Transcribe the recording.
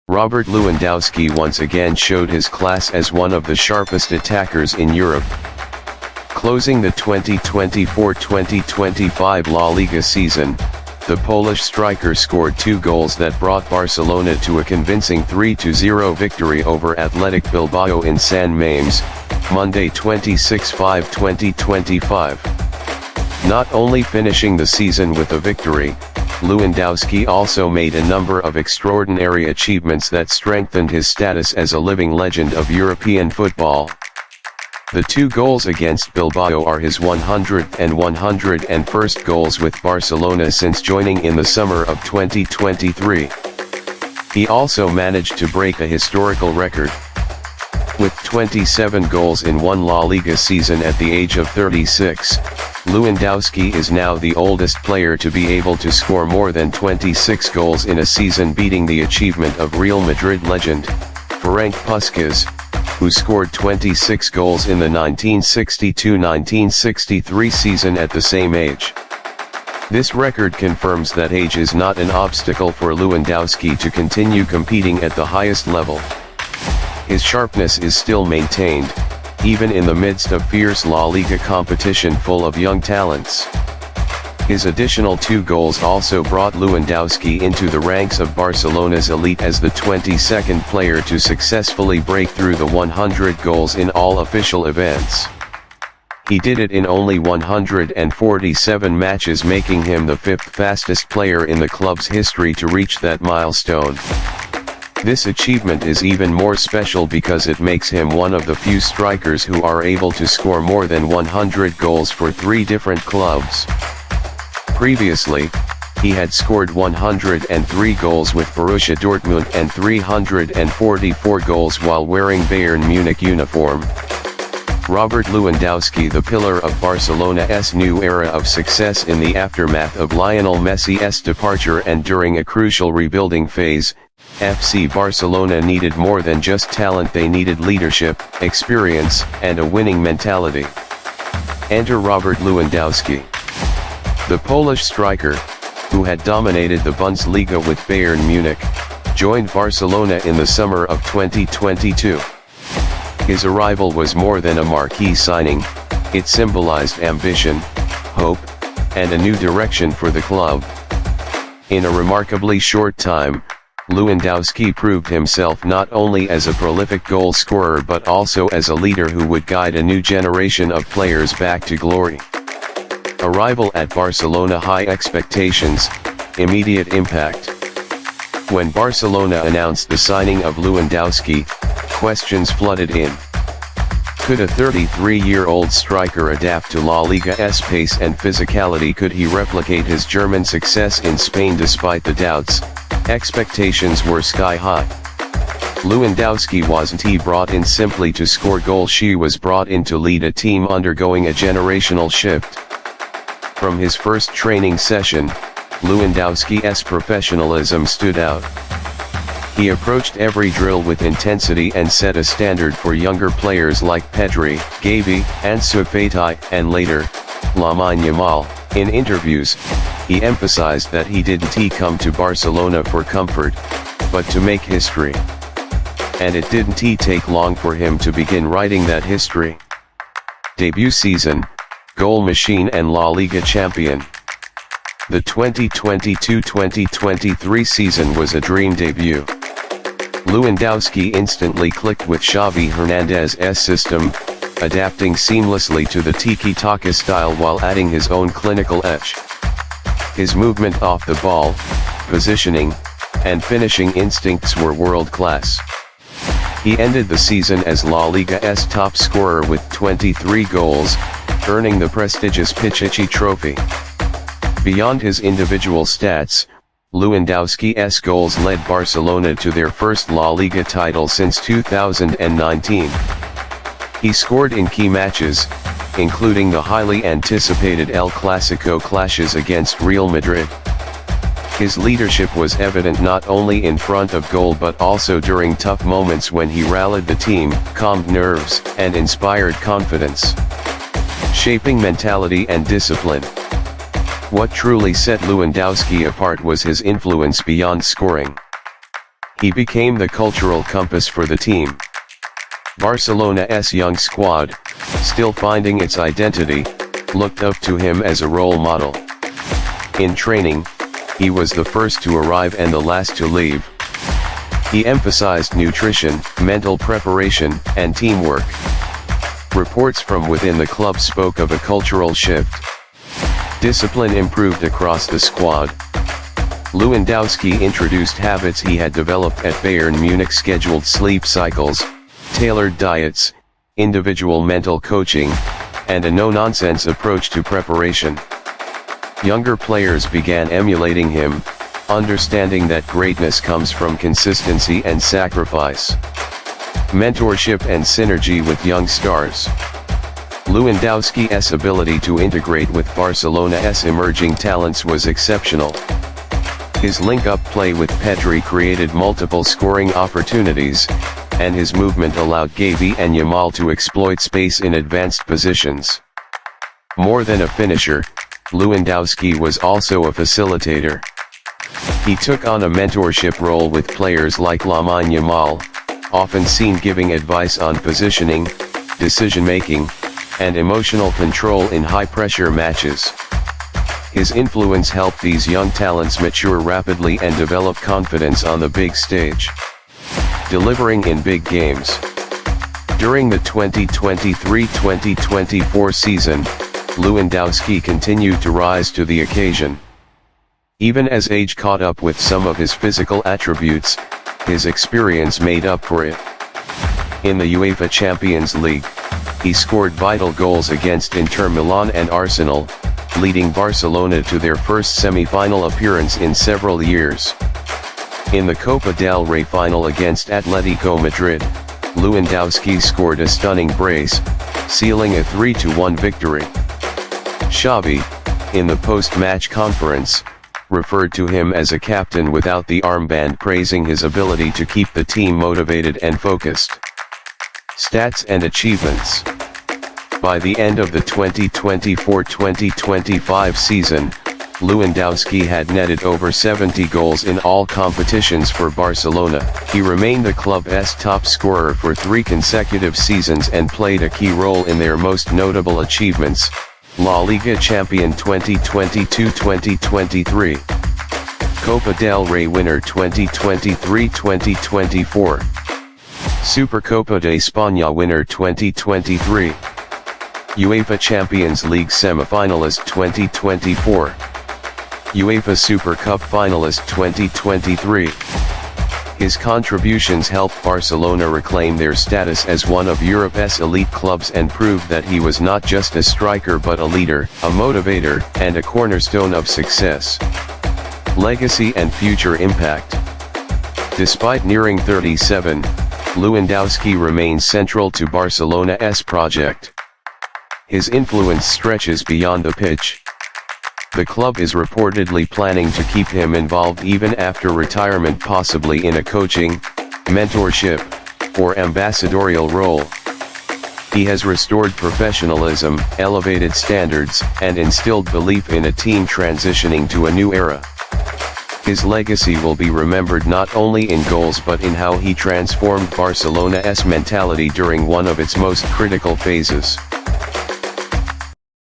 Robert Lewandowski once again showed his class as one of the sharpest attackers in Europe. Closing the 2024-2025 La Liga season, the Polish striker scored 2 goals that brought Barcelona to a convincing 3-0 victory over Athletic Bilbao in San Mames, Monday 26/5/2025. Not only finishing the season with a victory, Lewandowski also made a number of extraordinary achievements that strengthened his status as a living legend of European football. The 2 goals against Bilbao are his 100th and 101st goals with Barcelona since joining in the summer of 2023. He also managed to break a historical record. With 27 goals in one La Liga season at the age of 36, Lewandowski is now the oldest player to be able to score more than 26 goals in a season, beating the achievement of Real Madrid legend, Ferenc Puskás, who scored 26 goals in the 1962-1963 season at the same age. This record confirms that age is not an obstacle for Lewandowski to continue competing at the highest level. His sharpness is still maintained, even in the midst of fierce La Liga competition full of young talents. His additional 2 goals also brought Lewandowski into the ranks of Barcelona's elite as the 22nd player to successfully break through the 100 goals in all official events. He did it in only 147 matches, making him the 5th fastest player in the club's history to reach that milestone. This achievement is even more special because it makes him one of the few strikers who are able to score more than 100 goals for 3 different clubs. Previously, he had scored 103 goals with Borussia Dortmund and 344 goals while wearing Bayern Munich uniform. Robert Lewandowski, the pillar of Barcelona's new era of success in the aftermath of Lionel Messi's departure and during a crucial rebuilding phase, FC Barcelona needed more than just talent. They needed leadership, experience, and a winning mentality. Enter Robert Lewandowski. The Polish striker, who had dominated the Bundesliga with Bayern Munich, joined Barcelona in the summer of 2022. His arrival was more than a marquee signing, it symbolized ambition, hope, and a new direction for the club. In a remarkably short time, Lewandowski proved himself not only as a prolific goal scorer but also as a leader who would guide a new generation of players back to glory. Arrival at Barcelona: high expectations, immediate impact. When Barcelona announced the signing of Lewandowski, questions flooded in. Could a 33-year-old striker adapt to La Liga's pace and physicality? Could he replicate his German success in Spain? Despite the doubts, expectations were sky high. Lewandowski wasn't brought in simply to score goals. He was brought in to lead a team undergoing a generational shift. From his first training session, Lewandowski's professionalism stood out. He approached every drill with intensity and set a standard for younger players like Pedri, Gavi, Ansu Fati, and later, Lamine Yamal. In interviews, he emphasized that he didn't come to Barcelona for comfort, but to make history. And it didn't take long for him to begin writing that history. Debut season, goal machine and La Liga champion. The 2022-2023 season was a dream debut. Lewandowski instantly clicked with Xavi Hernandez's system, adapting seamlessly to the tiki-taka style while adding his own clinical edge. His movement off the ball, positioning, and finishing instincts were world-class. He ended the season as La Liga's top scorer with 23 goals, earning the prestigious Pichichi Trophy. Beyond his individual stats, Lewandowski's goals led Barcelona to their first La Liga title since 2019. He scored in key matches, including the highly anticipated El Clasico clashes against Real Madrid. His leadership was evident not only in front of goal but also during tough moments when he rallied the team, calmed nerves, and inspired confidence. Shaping mentality and discipline. What truly set Lewandowski apart was his influence beyond scoring. He became the cultural compass for the team. Barcelona's young squad, still finding its identity, looked up to him as a role model. In training, he was the first to arrive and the last to leave. He emphasized nutrition, mental preparation, and teamwork. Reports from within the club spoke of a cultural shift. Discipline improved across the squad. Lewandowski introduced habits he had developed at Bayern Munich: scheduled sleep cycles, tailored diets, individual mental coaching, and a no-nonsense approach to preparation. Younger players began emulating him, understanding that greatness comes from consistency and sacrifice. Mentorship and synergy with young stars. Lewandowski's ability to integrate with Barcelona's emerging talents was exceptional. His link-up play with Pedri created multiple scoring opportunities, and his movement allowed Gavi and Yamal to exploit space in advanced positions. More than a finisher, Lewandowski was also a facilitator. He took on a mentorship role with players like Lamine Yamal, often seen giving advice on positioning, decision-making, and emotional control in high-pressure matches. His influence helped these young talents mature rapidly and develop confidence on the big stage. Delivering in big games. During the 2023-2024 season, Lewandowski continued to rise to the occasion. Even as age caught up with some of his physical attributes, his experience made up for it. In the UEFA Champions League, he scored vital goals against Inter Milan and Arsenal, leading Barcelona to their first semi-final appearance in several years. In the Copa del Rey final against Atletico Madrid, Lewandowski scored a stunning brace, sealing a 3-1 victory. Xavi, in the post-match conference, referred to him as a captain without the armband, praising his ability to keep the team motivated and focused. Stats and achievements. By the end of the 2024-2025 season, Lewandowski had netted over 70 goals in all competitions for Barcelona. He remained the club's top scorer for 3 consecutive seasons and played a key role in their most notable achievements: La Liga champion 2022-2023, Copa del Rey winner 2023-2024, Supercopa de España winner 2023, UEFA Champions League semi-finalist 2024, UEFA Super Cup finalist 2023. His contributions helped Barcelona reclaim their status as one of Europe's elite clubs and proved that he was not just a striker but a leader, a motivator, and a cornerstone of success. Legacy and future impact. Despite nearing 37, Lewandowski remains central to Barcelona's project. His influence stretches beyond the pitch. The club is reportedly planning to keep him involved even after retirement, possibly in a coaching, mentorship, or ambassadorial role. He has restored professionalism, elevated standards, and instilled belief in a team transitioning to a new era. His legacy will be remembered not only in goals but in how he transformed Barcelona's mentality during one of its most critical phases.